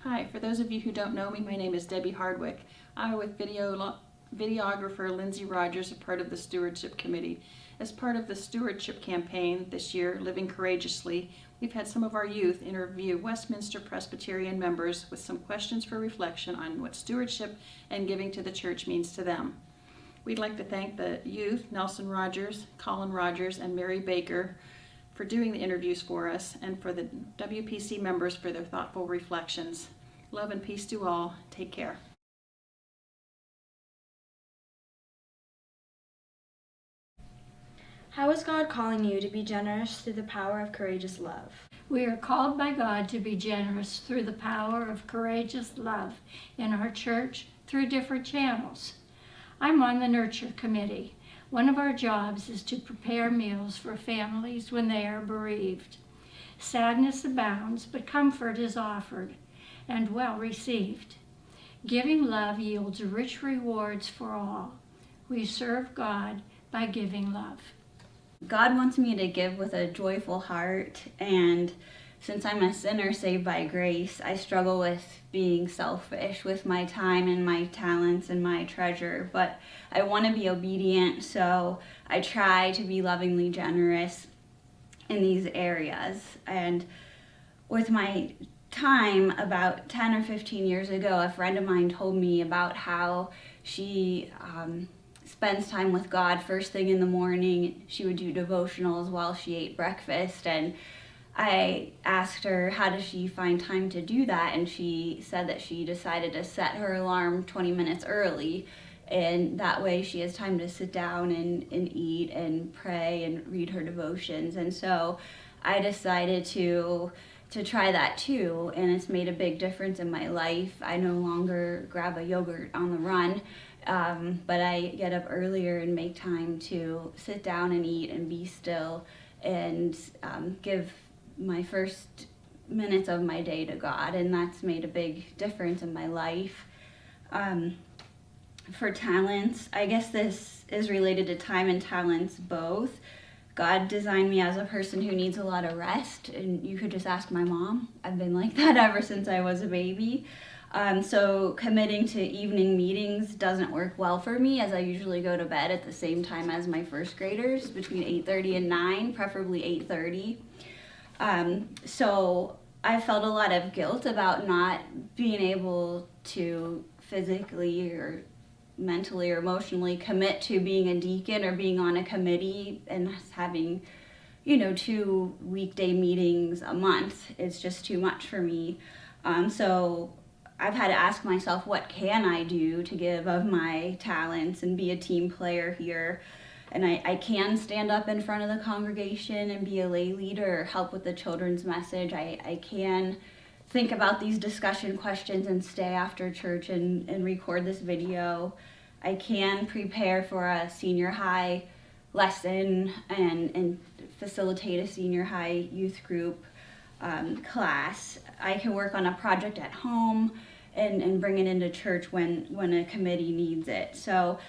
Hi, for those of you who don't know me, my name is Debbie Hardwick. I'm with videographer Lindsay Rogers, a part of the Stewardship Committee. As part of the Stewardship campaign this year, Living Courageously, we've had some of our youth interview Westminster Presbyterian members with some questions for reflection on what stewardship and giving to the church means to them. We'd like to thank the youth, Nelson Rogers, Colin Rogers, and Mary Baker, for doing the interviews for us, and for the WPC members for their thoughtful reflections. Love and peace to all. Take care. How is God calling you to be generous through the power of courageous love? We are called by God to be generous through the power of courageous love in our church through different channels. I'm on the Nurture Committee. One of our jobs is to prepare meals for families when they are bereaved. Sadness abounds, but comfort is offered and well received. Giving love yields rich rewards for all. We serve God by giving love. God wants me to give with a joyful heart, and since I'm a sinner saved by grace, I struggle with being selfish with my time and my talents and my treasure, but I want to be obedient, so I try to be lovingly generous in these areas. And with my time, about 10 or 15 years ago, a friend of mine told me about how she spends time with God first thing in the morning. She would do devotionals while she ate breakfast, and I asked her, how does she find time to do that? And she said that she decided to set her alarm 20 minutes early, and that way she has time to sit down and eat and pray and read her devotions. And so I decided to try that too, and it's made a big difference in my life. I no longer grab a yogurt on the run, but I get up earlier and make time to sit down and eat and be still and give my first minutes of my day to God, and that's made a big difference in my life. For talents, I guess this is related to time and talents both. God designed me as a person who needs a lot of rest, and you could just ask my mom. I've been like that ever since I was a baby. So committing to evening meetings doesn't work well for me, as I usually go to bed at the same time as my first graders, between 8:30 and 9, preferably 8:30. So I felt a lot of guilt about not being able to physically or mentally or emotionally commit to being a deacon or being on a committee and having, 2 weekday meetings a month. It's just too much for me. So I've had to ask myself, what can I do to give of my talents and be a team player here? And I can stand up in front of the congregation and be a lay leader or help with the children's message. I can think about these discussion questions and stay after church and record this video. I can prepare for a senior high lesson and facilitate a senior high youth group class. I can work on a project at home and bring it into church when a committee needs it. So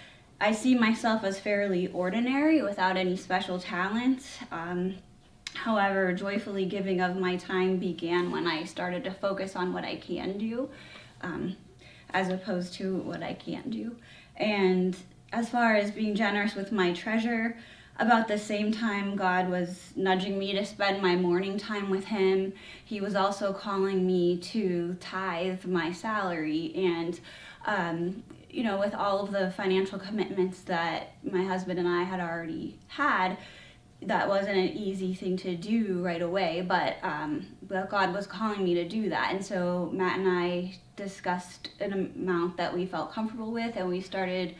I see myself as fairly ordinary without any special talents. However, joyfully giving of my time began when I started to focus on what I can do, as opposed to what I can't do. And as far as being generous with my treasure, about the same time God was nudging me to spend my morning time with Him, He was also calling me to tithe my salary. And with all of the financial commitments that my husband and I had already had, that wasn't an easy thing to do right away, but God was calling me to do that. And so Matt and I discussed an amount that we felt comfortable with, and we started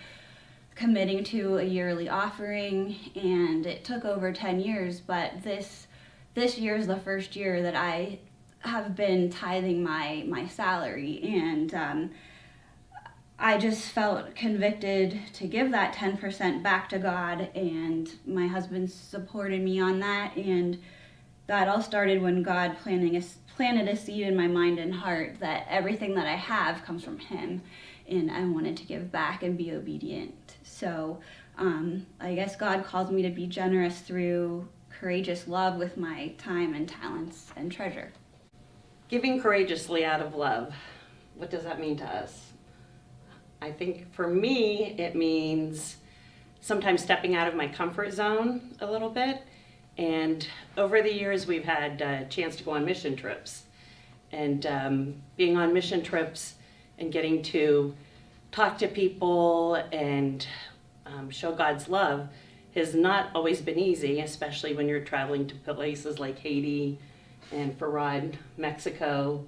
committing to a yearly offering, and it took over 10 years, but this year is the first year that I have been tithing my salary, and I just felt convicted to give that 10% back to God, and my husband supported me on that, and that all started when God planted a seed in my mind and heart that everything that I have comes from Him, and I wanted to give back and be obedient. So I guess God calls me to be generous through courageous love with my time and talents and treasure. Giving courageously out of love. What does that mean to us? I think for me, it means sometimes stepping out of my comfort zone a little bit. And over the years, we've had a chance to go on mission trips. And being on mission trips and getting to talk to people and show God's love has not always been easy, especially when you're traveling to places like Haiti and Farad, Mexico.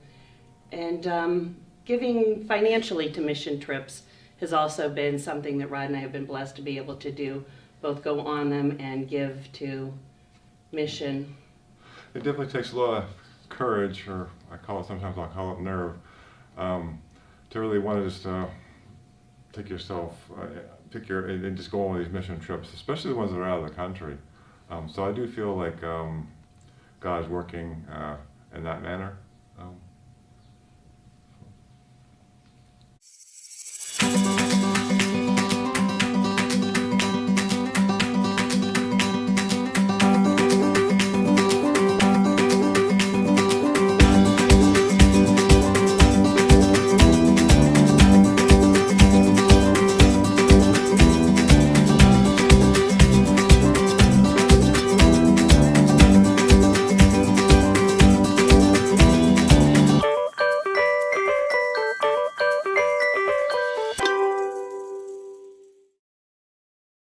And giving financially to mission trips has also been something that Rod and I have been blessed to be able to do, both go on them and give to mission. It definitely takes a lot of courage, or sometimes I'll call it nerve, to really want to just take yourself, and just go on these mission trips, especially the ones that are out of the country. So I do feel like God is working in that manner.